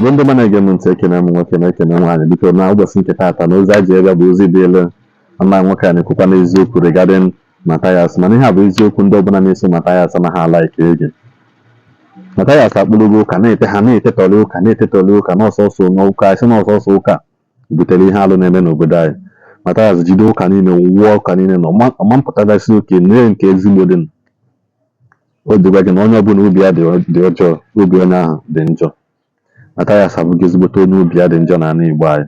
Igbo ndị mana ege m ntị ekene m nwoke na ekene nwaanyị biko na ụbọchị nke taata na ozi a ji ebe bụ ozi dị elu nna nwoke a na-ekwukwa n'eziokwu regarding Matthias, mana ihe a bụ eziokwu ndị ọbụla na-eso Matthias anaghị ala ike ege. Matthias akpụrụgo ụka na-etetọrọ ụka n'ọsọsọ n'ụka isi n'ọsọsọ ụka butere ihe alụ na-eme n'obodo anyị. Matthias jide ụka niile wụọ ụka niile na ọma mpụtagasị oke nye nke ezigbo dị o dịgwa gị na onye ọbụla obi ya dị ọjọọ obi onye ahụ dị njọ. Matthias abụghị ezigbote onye obi ya dị njọ n'ala Igbo anyị.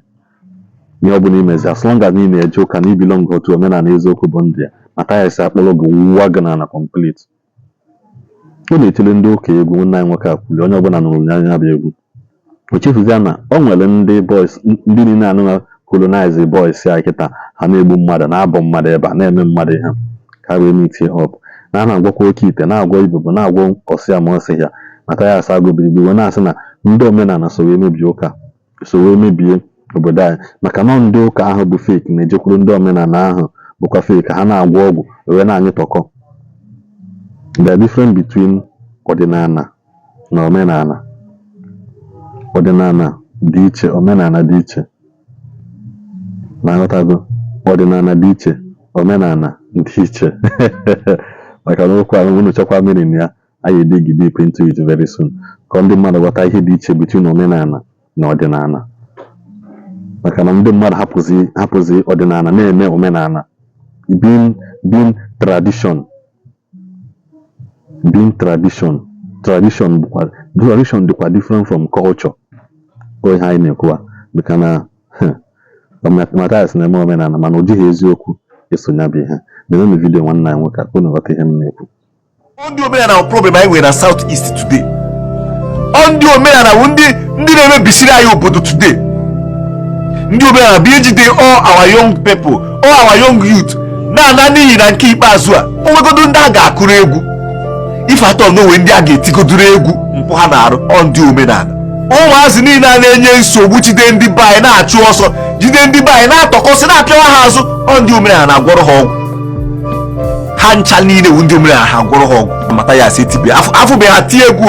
Ihe ọbụla imezi as long as ị na-eje ụka na ibilong otu omenala eziokwu bụ ndị ya, Matthias akpọrọ gị wụwa gị n'ala complete. Ọ na-etiri ndị ụka egwu nwanne anyị nwoke akwụli onye ọbụla nụrụ anya bụ egwu. O chefuzie na ọ nwere ndị boys ndị niile anụ colonize boys ya kịta ha na-egbu mmadụ na-abụ mmadụ ebe a na-eme mmadụ ihe ka wee meetie up na a na-agwakwa oke ite na-agwọ ibubo na-agwọ ọsị amasị ya. Matthias agụbiri igbo na-asị na ndị omenala so wee mebie ụka so wee mebie obodo anyị maka na ndị ụka ahụ bụ fake na-ejekwuru ndị omenala ahụ bụkwa fake ha na-agwọ ọgwụ wee na-anyị tọkọ. The difference between ọdịnala na omenala. Ọdịnala dị iche, omenala dị iche. Na-aghọtago ọdịnala dị iche, omenala dị iche. Maka na okwu ahụ unu chekwa meaning ya anyị dig deep into it very soon ka ndị mmadụ ghọta ihe dị iche between omenala na ọdịnala. Maka na ndị mmadụ hapụzi ọdịnala na-eme omenala. Being tradition dịkwa different from culture. Ihe anyị na-ekwuwa maka na Matthias na-eme omenala mana o jighị eziokwu esonye bụ ihe. Deme vidio nwanne anyị nwoke ka unu ghọta ihe m na-ekwu. Ndị omenala problem anyị nwere na southeast today. Ndị omenala bụ ndị na-emebisiri anyị obodo today. Ndị omenala bụ ejide all our young people, all our young youth na-ana n'ihi na nke ikpeazụ a onwegodo ndị a ga-akụrụ egwu ife atọ n'onwe ndị a ga-etigodoro egwu mpụ ha na-arụ ndị omenala. Ụmụazị niile a na-enye nsogbu jide ndị be anyị na-achụ ọsọ jide ndị be anyị na-atọkọsị na-apịawa ha azụ ndị omenala na-agwọrọ ha ọgwụ. Ha ncha niile bụ ndị omenala ha gwọrọ ha ọgwụ. Matthias etibe afụbe ha tie egwu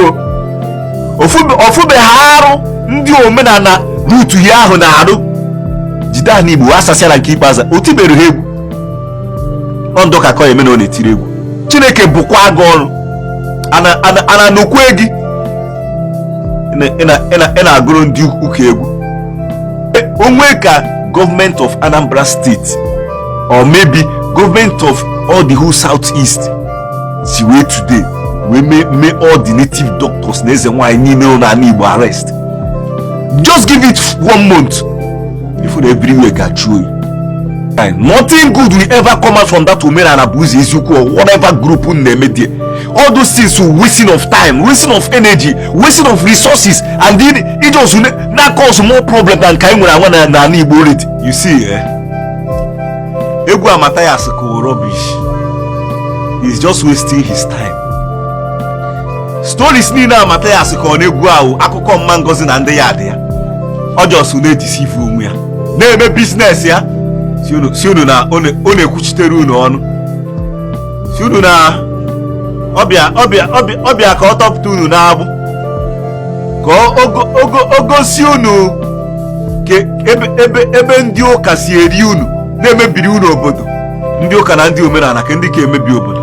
ofube ha arụ ndị omenala rutu ya ahụ na-arụ jide ha n'Igbo asasịara nke ikpeazụ o tibere ha egwu ndụ ka ọ eme na ọ na-etiri egwu. Chineke bụkwa gị ọrụ ana n'okwe gị ị na-agụrụ ndị ụka egwu. Onwe ka gọọmenti of Anambra State or maybe government of all the whole southeast si wee today we may all the native doctors na eze nwanyị niile na Igbo arrest. Just give it 1 month before everywhere ga chuo. Nothing good will ever come out from that Omenala Ezeaku or whatever group na-eme there. All those things will wasting of time, wasting of energy, wasting of resources, and then it just na cause more problem than ka nwere anwa na Igbo already. You see, egwu Matthias ko rubbish. He's just wasting his time. Stories niile Matthias ko na-egwu ahụ akụkọ mma ngozi na ndị ya dị ya. Ọ just na-edeceive onwe ya. Na-eme business ya. Si unu na ọ na-ekwuchitere unu ọnụ. Si unu na ọbịa ka ọ tọpụta unu na-abụ. Ka o gosi unu ebe ndị ụka si eri unu na-emebiri unu obodo. Ndị ụka na ndị omenala ka ndị ka emebi obodo.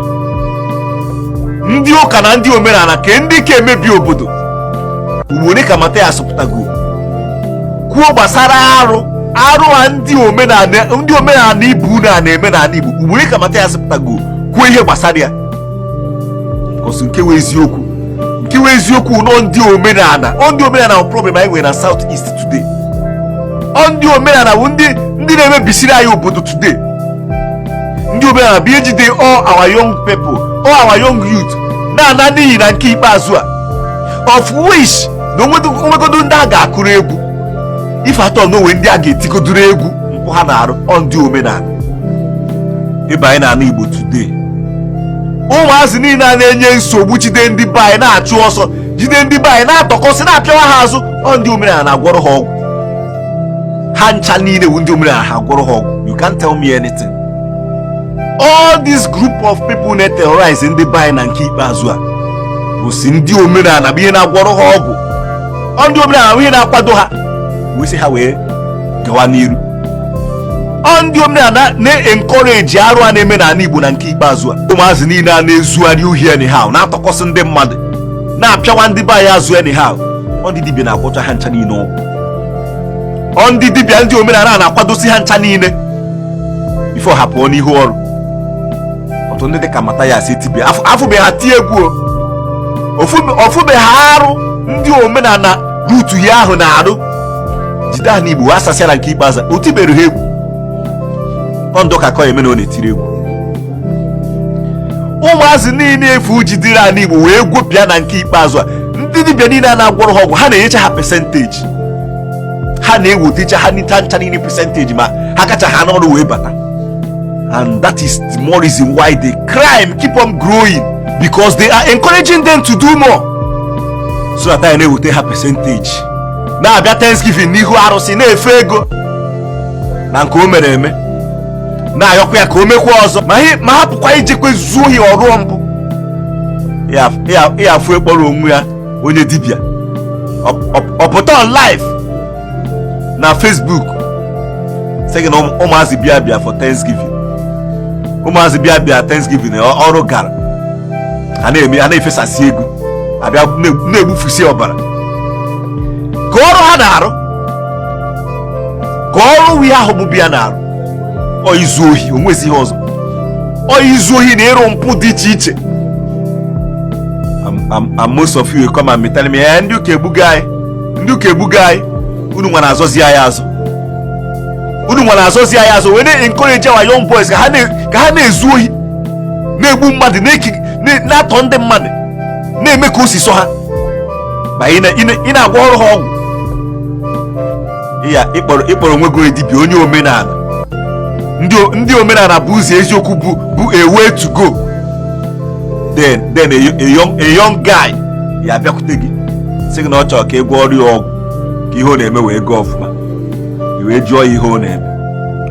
Ndị ụka na ndị omenala ka ndị ka emebi obodo. Ugbone ka Matthias pụtago kwuo gbasara arụ a ndị omenala ibu na-eme n'ala Igbo. Ugbone ka Matthias pụtago kwuo ihe gbasara ya. Because nke wee eziokwu nọ ndị omenala problem anyị nwere na southeast today. Ndị omenala bụ ndị na-emebisiri anyị obodo today. Ndị omenala bụ ejide all our young people, all our young youth na-ana n'ihi na nke ikpeazụ a of which na onwegodo ndị a ga-akụrụ egwu ife atọ n'onwe ndị a ga-etigodoro egwu mpụ ha na-arụ ndị omenala. Ebe anyị na-ana Igbo today ụmụazị niile a na-enye nsogbu jide ndị be anyị na-achụ ọsọ jide ndị be anyị na-atọkọsị na-apịawa ha azụ ndị omenala na-agwọrọ ha ọgwụ. Ha ncha niile bụ ndị omenala ha gwọrọ ha ọgwụ. You can't tell me anything. All this group of people na-terrorize ndị be anyị na nke ikpeazụ a bụ si ndị omenala bụ ihe na-agwọrọ ha ọgwụ. ndị omenala ihe na-akwado ha wee sị ha wee gawa n'iru. Ndị omenala na-encourage arụ a na-eme n'ala Igbo na nke ikpeazụ a. Ụmụazị niile a na-ezugharị uhie anyhow, na-atọkọsị ndị mmadụ, na-apịawa ndị be anyị azụ anyhow. Ndị dibịa na-agwọcha ha ncha niile ọgwụ. Ndị dibịa ndị omenala na-akwadosi ha ncha niile bifo ha pụọ n'ihu ọrụ. Ọtụ ndị dịka Matthias etibia afụbeghị ha tie egwu, ofubeghị arụ ndị omenala rutu ya ahụ na-arụ jide ha n'Igbo asasịara nke ikpeazụ o tibere ha egwu. Ndụ ka eme na ọ na-etiri egwu. Ụmụazị niile efu jidere ala Igbo wee gwopịa na nke ikpeazụ a. Ndị dibịa niile a na-agwọrọ ha ọgwụ ha na-enyecha ha percentage, ha na-ewotecha ha ncha niile percentage ma ha kacha ha n'ọrụ wee bata. And that is the more reason why the crime keep on growing, because they are encouraging them to do more. So that I na-ewote ha percentage na-abịa Thanksgiving n'ihu arụsị na-efe ego na nke o mere eme, na-ayọkwa ya ka o mekwa ọzọ ma hapụkwa ijekwe zuo ohi ọrụ mpụ ya afụ ekpọrọ onwe ya onye dibịa. Ọpụta on live na Facebook sị gị na ụmụazị bịa for Thanksgiving, ụmụazị bịa Thanksgiving ọrụ gara ha na-efesasị ego abịa na-egbufusi ọbara ka ọrụ ha na-arụ, ka ọrụ ihe ahụ bụ bịa na-arụ. Izu ohi onwezi ihe ọzọ, izu ohi na ịrụ mpụ dị iche iche. And most of you come and tell me ndị ụka ebuga anyị unu nwa na-azọzi anyị azụ, unu nwa na-azọzi anyị azụ wee na-encourage our young boys ka ha na-ezu ohi, na-egbu mmadụ, na-atọ ndị mmadụ, na-eme ka o si sọ ha ma ị na-agwa ọrụ ha ọgwụ. Ịkpọrọ onwe gị dibịa onye omenala. Ndị omenala bụ ụzọ eziokwu bụ a way to go. Then a young guy ya abịakwute gị sị gị na ọ chọrọ ka ị gwọọ ọrụ ya ọgwụ ka ihe ọ na-eme wee gaa ọfụma, wee jụọ ihe ọ na-eme,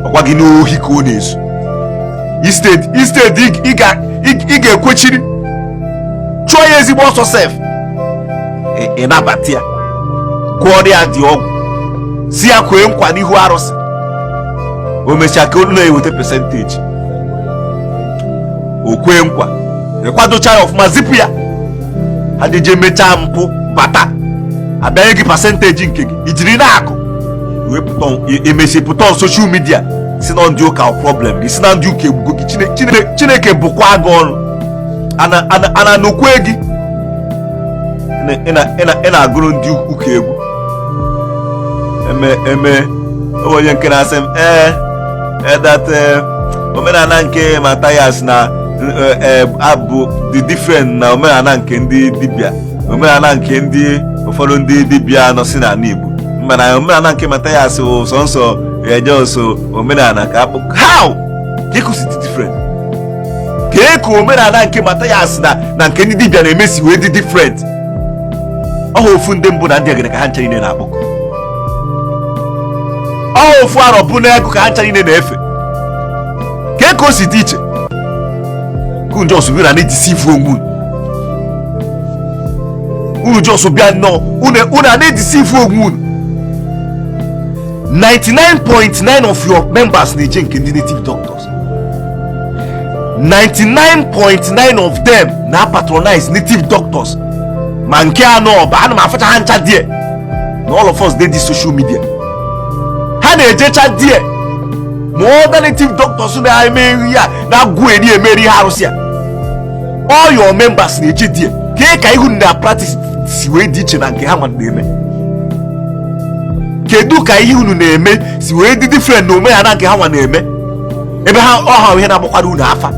ọkwa gị n'ohi ka ọ na-ezu. Instead ị ga-ekwechiri chụọ ya ezigbo ọsọ sef, ị nabata ya, gwọọ ya dị ọgwụ, si ya kwee nkwa n'ihu arụsị, o mechaa ka olu na-eweta percentage, o kwee nkwa, ekwadocha ya ọfụma, zipụ ya, ha jeje mechaa mpụ bata, abịanye gị percentage nke gị ijiri na-akụ emesipụta on social media si na ndị ụka problem gị, si na ndị ụka egbugo gị. Chineke bụkwa gị ọrụ ana n'okwe gị ị na-agụrụ ndị ụka egwu onye nke na-asị m omenala nke Matthias na abụ dị different na omenala nke ndị dibịa, omenala nke ndị ụfọdụ ndị dibịa nọ si n'ala Igbo, mana omenala nke Matthias sọnsọ ejeso omenala ka akpụ. How ka ekusi dị different? Ka omenala nke Matthias na nke ndị dibịa na-emesi wee dị different? Ọha ofu ndị mbụ na ndị egere ka ha ncha niile na-akpọkọ, ọha ofu arọ bụ na ego ka ha ncha niile na-efe. Ka o si dị iche? Unu just bịa na-edisivu onwe unu just bịa nnọọ unu na-edisivu onwe unu. 99.9 of your members na-eje nke ndị native doctors. 99.9 of them na-patronize native doctors. Ma nke anọ ọba ana m afọcha ha ncha die na all of us dey di social media, ha na-ejecha die ma other native doctors na-eme nri ya na-agwụ eri emeri ha arụsị ya. All your members na-eje die ka ihu na practice si wee dị iche na nke ha nwa na-eme. Kedu ka ihe unu na-eme si wee dị different na omenala nke ha nwa na-eme, ebe ha ọha ihe na-agbakwara unu afa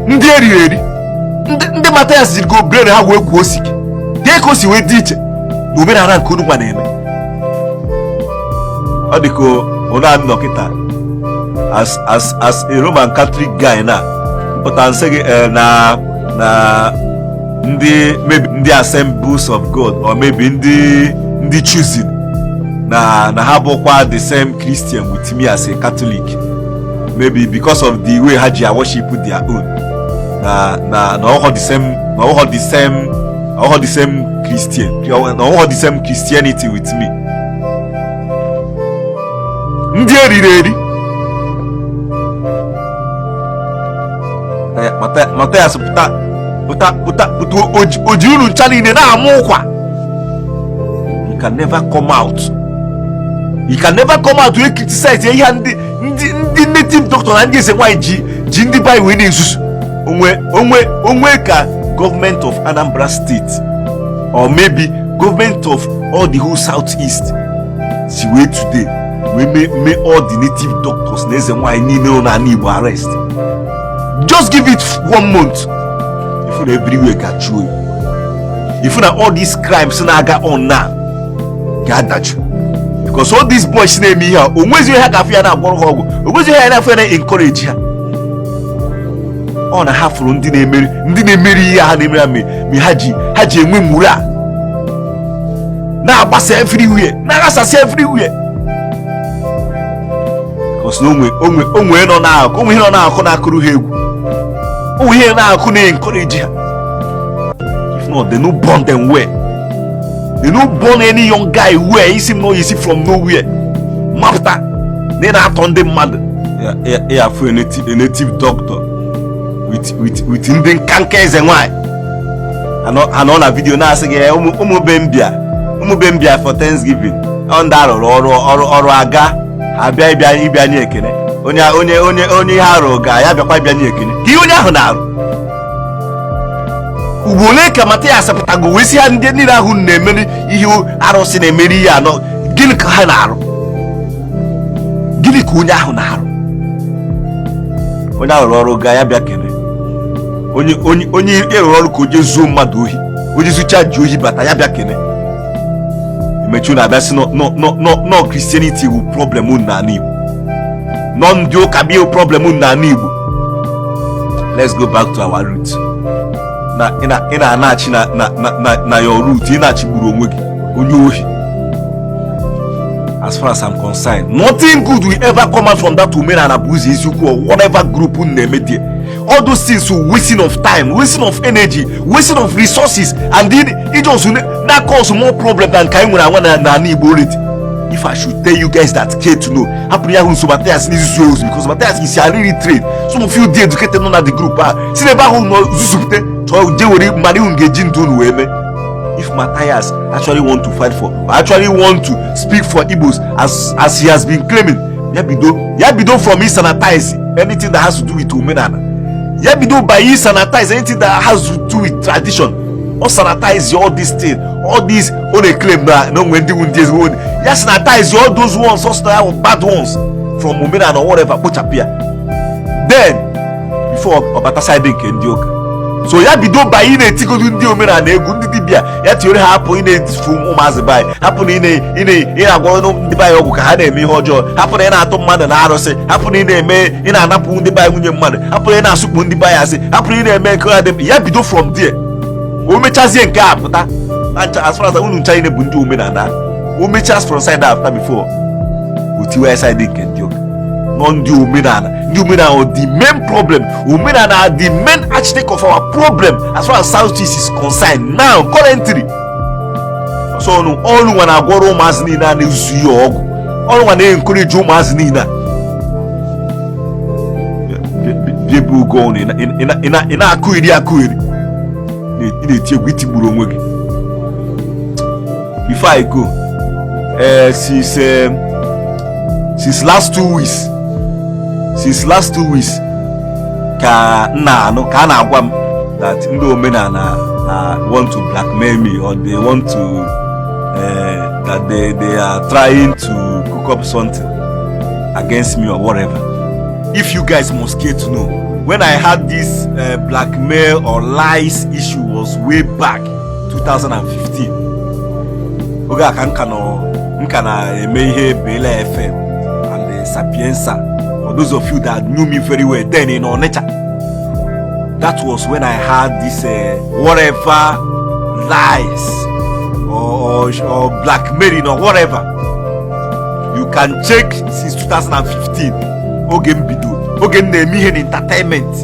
ndị eriri eri? Ndị Matthias jiri go brain ha wee gwuo osiki ka o si wee dị iche na omenala nke unu nwa na-eme. Ọ dị ka ụlọ adị nọkịta as a Roman Catholic guy na pụta nsị gị na ndị Assemblies of God or maybe ndị choosing na ha bụkwa the same Christian with me as a Catholic, maybe because of the way ha ji worship their own na all the same Christian. You know the same Christianity with me. Ndi eri. Matthias puta ojiunu nchali ne na amukwa. He can never come out. He can never come out to criticize the native doctor and say why Ndi by winning susu. Onwe ka government of Anambra State or maybe government of all the whole southeast. See where today we may all the native doctors neze why ni na Igbo arrest. Just give it 1 month. If you everywhere got you. If you all these crimes na got on now, God that you. Because all these boys name me here, always you have affair na borrow hogo. Always you have affair na encourage her. On a half run ndi na meri ya na me haji enwe mura. Na abasa everywhere. Na asase everywhere. Because no onwe no na onwe no na akọ na akuru hegu. Onwe here na akọ na encourage her. If not, they no born them well. They no born any young guy where he seem no easy from nowhere. Mafta, they not on the mad. Yeah, for a native doctor with Indian cankers and why. And on a video now saying, Umu Bembia for Thanksgiving. On that or aga, a baby Ibianekene. Only haro guy, I have a Ibianekene. You know. Uboneka Matthias Ezeaku wesi ha ndị niile ahụ na-emeri ihe arụsị na-emeri ya no gịnị ka ha na-arụ gịnị ka onye ahụ na-arụ onye arụ ọrụ ga ya bịa kene onye ịrụ ọrụ ka oje zuo mmadụ ohi oje zucha ji ohi bata ya bịa kene imechu na abịa si no Christianity wu problem na Igbo no ndị ụka bịa problem na Igbo. Let's go back to our roots. Ina anachi na your root, inachi buru onwe gi onye ohi. As far as I'm concerned, nothing good will ever come out from that Omenala Ezeaku or whatever group there. All those things will wasting of time, wasting of energy, wasting of resources, and then it just that cause more problem than na Igbo. If I should tell you guys that care to know, Matthias needs to use because Matthias is a really trained. Some of you did educated on the group. See the bahu no zusupte. If Matthias actually want to fight for, actually want to speak for Igbos as he has been claiming, Yabido from his sanitize anything that has to do with Omenala. Yabido by his sanitize anything that has to do with tradition. Or sanitize all these things, all these only claim that no when doing this one. Yes, sanitize all those ones, also bad ones from Omenala or whatever, put up here. Then before Obata side Kendioka. So ya bido by in a ticket in the Omenala, good dibia, yet you happen in it from Omazibai, happen in a one the bio Hade, me hojo, happen in a Tom Mother Narose, happen in a may in an apple the by your mother, happen in a soup the bias, happen in a man called them, ya bido from there. Umechazi and cap, as far as I wouldn't China Bundu Omenala, Umechas from side after before. With you as I did can joke. Non do Omenala. Omenala the main problem. Omenala the main architect of our problem as far as Southeast is concerned now currently. So no all one I go Romaznina news you all one encourage Romaznina. People go in a query. Before I go, since last 2 weeks, ka na agwam that ndị Omenala want to blackmail me or they want to that they are trying to cook up something against me or whatever. If you guys must care to know, when I had this blackmail or lies issue was way back 2015. Oga kankana emehe Bele FM and Sapienza. For those of you that knew me very well then in Onitsha, that was when I had this whatever lies or blackmailing or whatever. You can check since 2015. Ogen bido. Ogen nemi entertainment.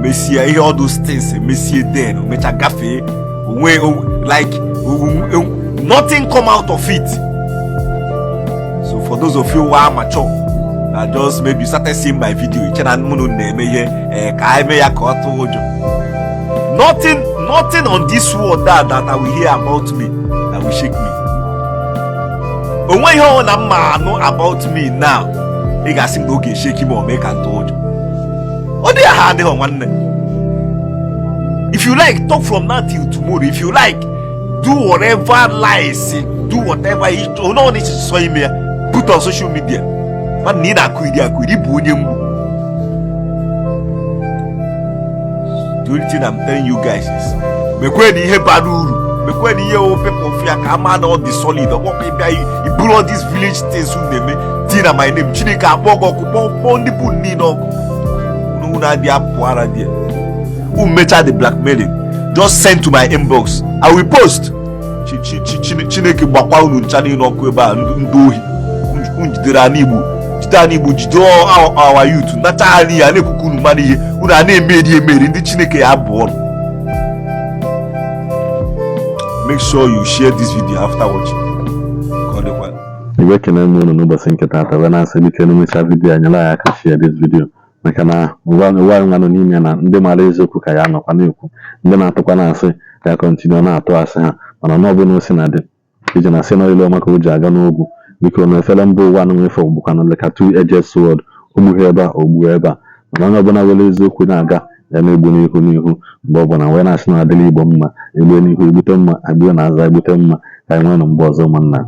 Messi all those things. Messi then. Mecha gafe. like nothing come out of it. So for those of you who are mature, that just maybe started seeing my video, nothing on this world that I will hear about me that will shake me. And when you know about me now, you guys think okay, shake him or make and told you. Oh, they are hard on one. If you like, talk from now till tomorrow. If you like, do whatever lies, do whatever you don't know. This is so me. Put on social media. But need a quiddy bunyan. The only thing I'm telling you guys is, me kweni he baduru, me kweni he open confia, come on all the solid. What maybe you put all these village things who they make. Tina my name, Chinika Bogo, Bondi Punino. No, not the Apuara there. Who measured the blackmailing? Just send to my inbox. I will post. Chineke Bakwa Chani no Kweba Ndohi. Unjidiranibu. Jidanibu Jido our youth. Natali and Kukunu Mani. Una name made in the Chineke Abon. Make sure you share this video after watching. Igwe kene m unu n'ụbọchị nke taata wee na-asị biko emecha vidiyo anyela ya aka share this video maka na ụwa nwanụ n'ime na ndị mara eziokwu ka ya nọkwa na-ekwu ndị na-atụkwa na-asị ya kọntinue na-atụ asị ha mana n'ọbụ na osi na dị iji na sị n'ile maka o ji aga n'ogwu biko na efere mba ụwa na nwefe ogbukwana leka 2-edged sword ogbughe ebe a ogbuo ebe a mana onye ọbụla were eziokwu na-aga ya na-egbu n'ihu mgbe ọbụla wee na-asị na adịla Igbo mma egbe n'ihu egbute mma egbuo na aza egbute mma ka anyị nwee na mgbe ọzọ ụmụnna